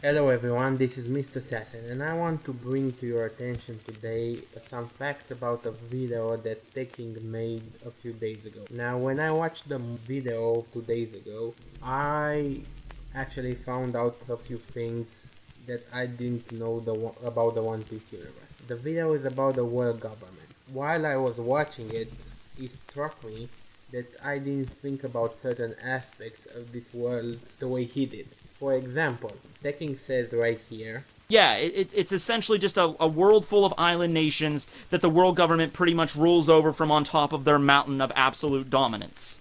Hello everyone, this is Mr. Assassin and I want to bring to your attention today some facts about a video that Tekking made a few days ago. Now when I watched the video 2 days ago, I actually found out a few things that I didn't know about the One Piece universe. The video is about the world government. While I was watching it, it struck me that I didn't think about certain aspects of this world the way he did. For example, Tekking says right here, Yeah, it's essentially just a world full of island nations that the world government pretty much rules over from on top of their mountain of absolute dominance.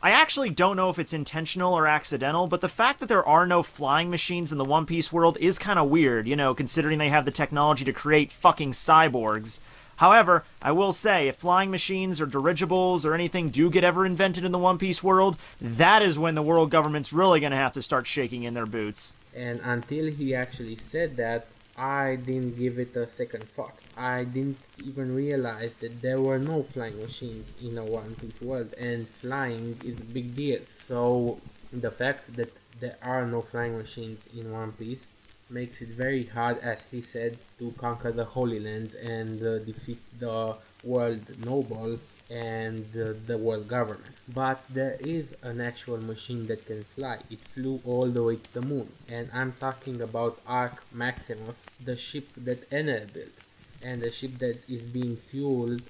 I actually don't know if it's intentional or accidental, but the fact that there are no flying machines in the One Piece world is kind of weird, considering they have the technology to create fucking cyborgs. However, I will say, if flying machines or dirigibles or anything do get ever invented in the One Piece world, that is when the world government's really gonna have to start shaking in their boots. and until he actually said that, I didn't give it a second thought. I didn't even realize that there were no flying machines in a One Piece world, and flying is a big deal. So the fact that there are no flying machines in One Piece makes it very hard, as he said, to conquer the Holy Land and defeat the world nobles and the world government. But there is an actual machine that can fly. It flew all the way to the moon, and I'm talking about Ark Maximus, the ship that Enel built, and the ship that is being fueled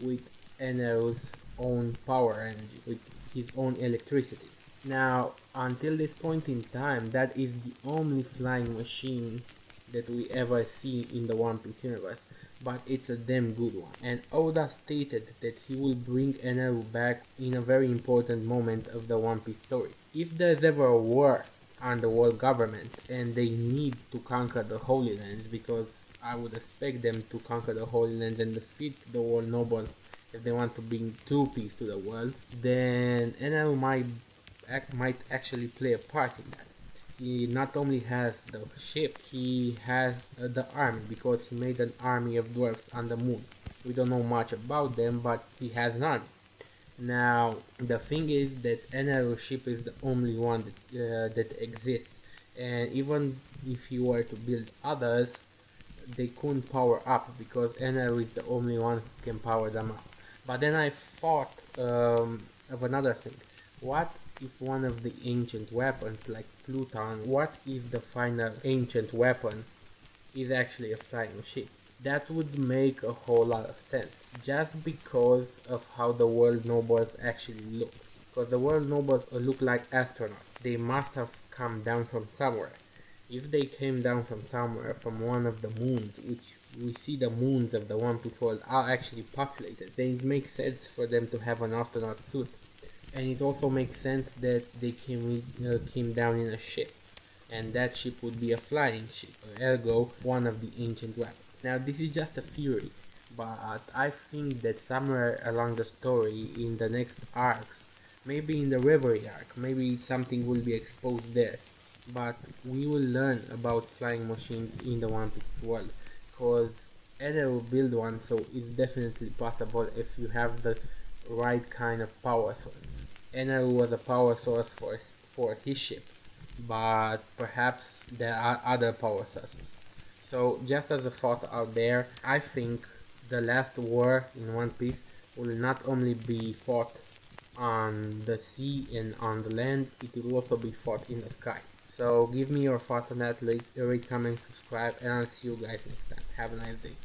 with Enel's own power energy, with his own electricity. Now, until this point in time, that is the only flying machine that we ever see in the One Piece universe, but it's a damn good one. And Oda stated that he will bring Enel back in a very important moment of the One Piece story. If there's ever a war on the world government and they need to conquer the Holy Land, because I would expect them to conquer the Holy Land and defeat the world nobles if they want to bring true peace to the world, then Enel might actually play a part in that. He not only has the ship, he has the army, because he made an army of dwarfs on the moon. We don't know much about them, but he has an army. Now, the thing is that Enel's ship is the only one that exists, and even if you were to build others, they couldn't power up, because Enel is the only one who can power them up. But then I thought of another thing. What if one of the ancient weapons, like Pluton, what if the final ancient weapon is actually a flying machine? That would make a whole lot of sense, just because of how the world nobles actually look. Because the world nobles look like astronauts. They must have come down from somewhere. If they came down from somewhere, from one of the moons, which we see the moons of the One Piece world are actually populated, then it makes sense for them to have an astronaut suit. And it also makes sense that they came down in a ship, and that ship would be a flying ship, ergo one of the ancient weapons. Now this is just a theory, but I think that somewhere along the story, in the next arcs, maybe in the Reverie arc, maybe something will be exposed there, but we will learn about flying machines in the One Piece world, because Eder will build one, so it's definitely possible if you have the right kind of power source. Enel was a power source for his ship, but perhaps there are other power sources. So just as a thought out there, I think the last war in One Piece will not only be fought on the sea and on the land, it will also be fought in the sky. So give me your thoughts on that, rate, comment, subscribe, and I'll see you guys next time. Have a nice day.